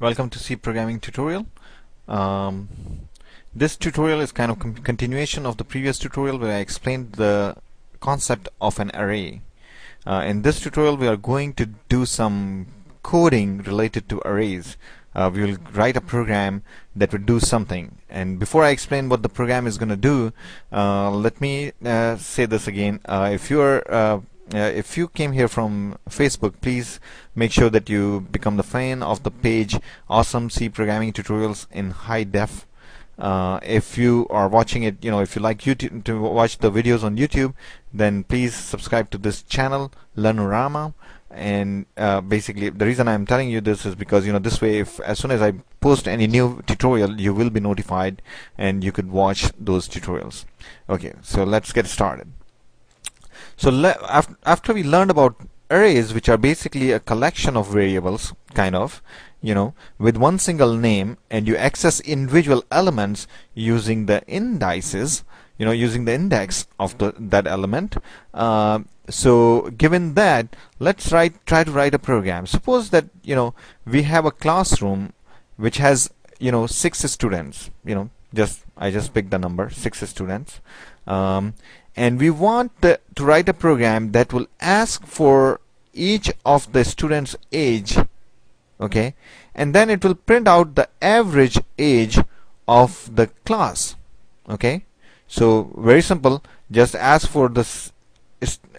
Welcome to C programming tutorial. Um, this tutorial is kind of continuation of the previous tutorial where I explained the concept of an array. In this tutorial we are going to do some coding related to arrays. We will write a program that would do something, and before I explain what the program is going to do, let me say this again. If you came here from Facebook, please make sure that you become the fan of the page Awesome C Programming Tutorials in High Def. If you are watching it, if you like YouTube to watch the videos on YouTube, then please subscribe to this channel, Learnorama. And basically the reason I'm telling you this is because this way, if as soon as I post any new tutorial, you will be notified and you could watch those tutorials. Okay, so let's get started. So after we learned about arrays, which are basically a collection of variables, with one single name, and you access individual elements using the indices, using the index of that element. So given that, let's try to write a program. Suppose that we have a classroom which has 6 students. I just picked the number 6 students. And we want to write a program that will ask for each of the students' age, okay, and then it will print out the average age of the class. Okay, so very simple. Just ask for the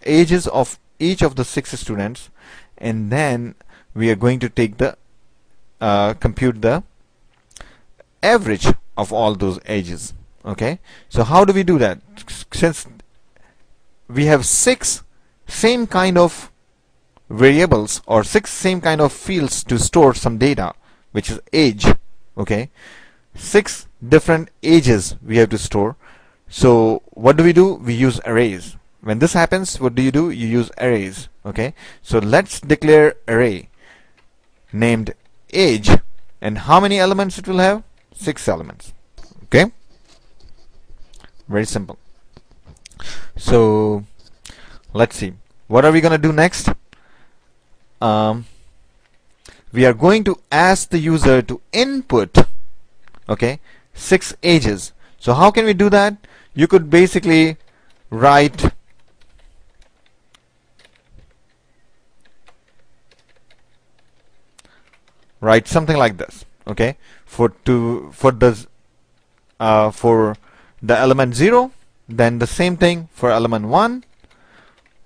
ages of each of the 6 students, and then we are going to take the compute the average of all those ages. Okay, so how do we do that? Since we have 6 same kind of variables or 6 same kind of fields to store some data, which is age. Okay, 6 different ages we have to store. So what do? We use arrays. When this happens, what do? You use arrays. Okay, so let's declare array named age, and how many elements it will have? 6 elements. Okay, very simple. So let's see, what are we going to do next? We are going to ask the user to input 6 ages. So how can we do that? You could basically write something like this. Okay, for the element 0, then the same thing for element 1,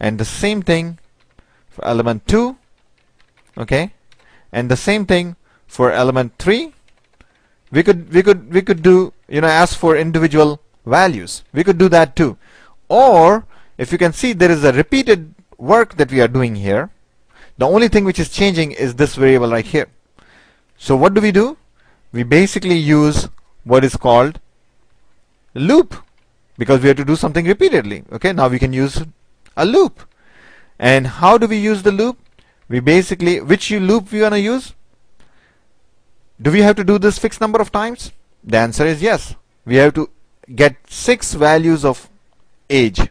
and the same thing for element 2, okay, and the same thing for element 3. We could do, ask for individual values. We could do that too. Or if you can see, there is a repeated work that we are doing here. The only thing which is changing is this variable right here. So what do? We basically use what is called loop, because we have to do something repeatedly. Okay, now we can use a loop. And how do we use the loop? We basically, which loop we want to use? Do we have to do this fixed number of times? The answer is yes. We have to get 6 values of age,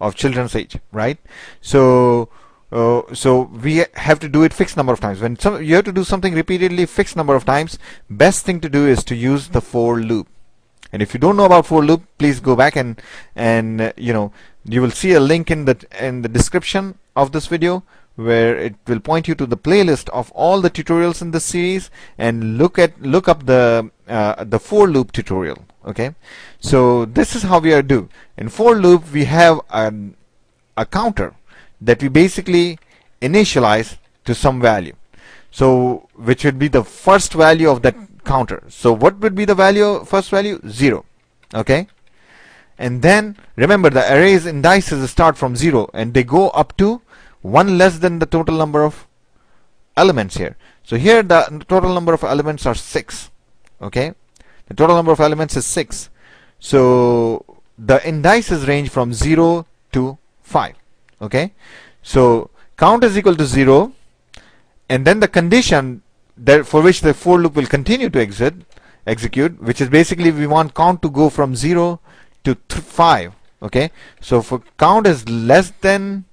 of children's age, right? So we have to do it fixed number of times. When you have to do something repeatedly fixed number of times, best thing to do is to use the for loop. And if you don't know about for loop, please go back and you will see a link in the description of this video, where it will point you to the playlist of all the tutorials in this series, and look up the for loop tutorial. Okay, so this is how we are do. In for loop, we have a counter that we basically initialize to some value, so which would be the first value of that counter. So what would be the first value? 0. Okay, and then remember, the array's indices start from 0 and they go up to 1 less than the total number of elements here. So here the total number of elements are 6. Okay, the total number of elements is 6. So the indices range from 0 to 5. Okay, so count is equal to 0, and then the condition that for which the for loop will continue to execute, which is basically we want count to go from 0 to 5. Okay, so for count is less than,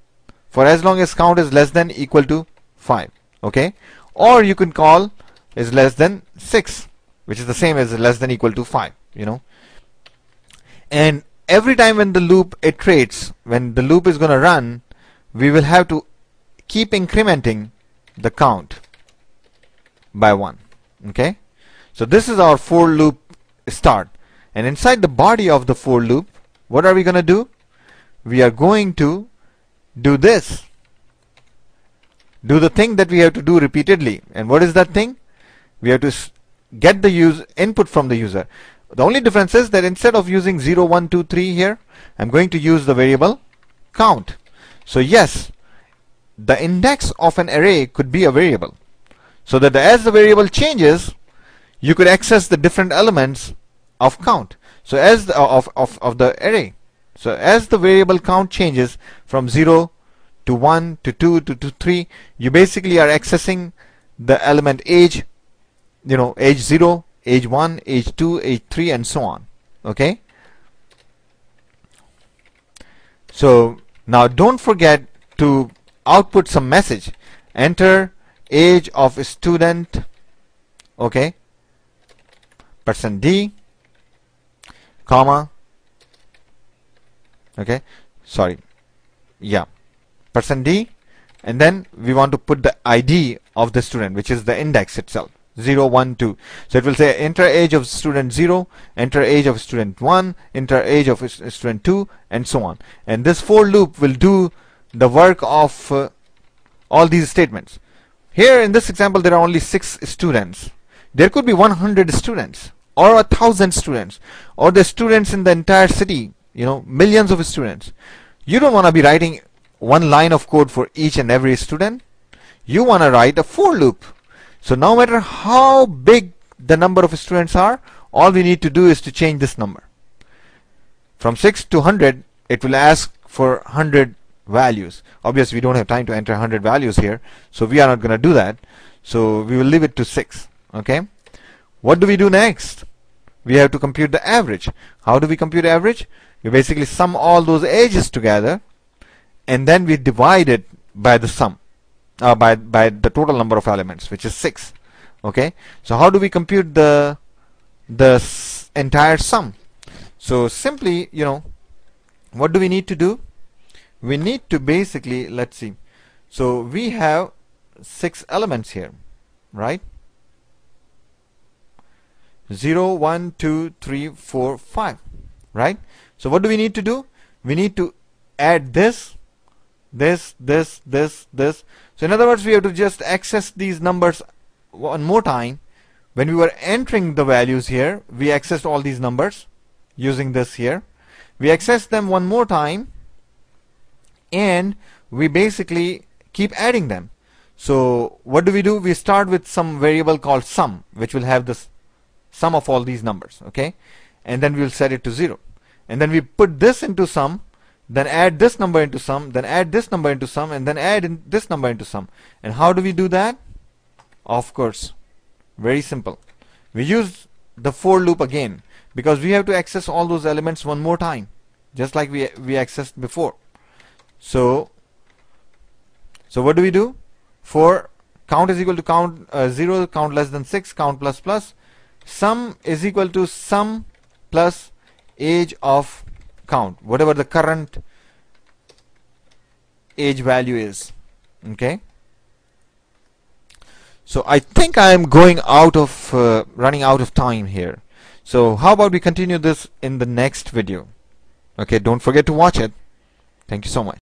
for as long as count is less than equal to 5. Okay, or you can call is less than 6, which is the same as less than equal to 5, and every time when the loop iterates, when the loop is going to run, we will have to keep incrementing the count by 1. Okay, so this is our for loop start, and inside the body of the for loop, what are we going to do? We are going to do this, do the thing that we have to do repeatedly. And what is that thing? We have to get the input from the user. The only difference is that instead of using 0, 1, 2, 3 here, I'm going to use the variable count. So yes, the index of an array could be a variable, so that as the variable changes, you could access the different elements of count. So as the, of the array. So as the variable count changes from 0 to 1 to 2 to 3, you basically are accessing the element age, age 0, age 1, age 2, age 3, and so on. Okay, so now don't forget to output some message. Enter age of student, okay, %d, comma, okay, sorry, yeah, %d, and then we want to put the ID of the student, which is the index itself, 0, 1, 2. So it will say enter age of student 0, enter age of student 1, enter age of student 2, and so on. And this for loop will do the work of all these statements. Here in this example, there are only 6 students. There could be 100 students or 1,000 students, or the students in the entire city, millions of students. You don't want to be writing one line of code for each and every student. You want to write a for loop. So no matter how big the number of students are, all we need to do is to change this number. From 6 to 100, it will ask for 100 values. Obviously, we don't have time to enter 100 values here, so we are not going to do that. So we will leave it to 6. Okay. What do we do next? We have to compute the average. How do we compute average? We basically sum all those ages together, and then we divide it by the sum, by the total number of elements, which is 6. Okay. So how do we compute the entire sum? So simply, what do we need to do? We need to basically, let's see. So we have 6 elements here, right? 0, 1, 2, 3, 4, 5, right? So what do we need to do? We need to add this. So in other words, we have to just access these numbers one more time. When we were entering the values here, we accessed all these numbers using this here. We access them one more time, and we basically keep adding them. So what do? We start with some variable called sum, which will have this sum of all these numbers, okay, and then we'll set it to 0, and then we put this into sum, then add this number into sum, then add this number into sum, and then add this number into sum. And how do we do that? Of course, very simple. We use the for loop again, because we have to access all those elements one more time, just like we accessed before. So what do we do? For count is equal to count 0, count less than 6, count plus plus. Sum is equal to sum plus age of count, whatever the current age value is. Okay. So I think I am going out of running out of time here. So how about we continue this in the next video? Okay, don't forget to watch it. Thank you so much.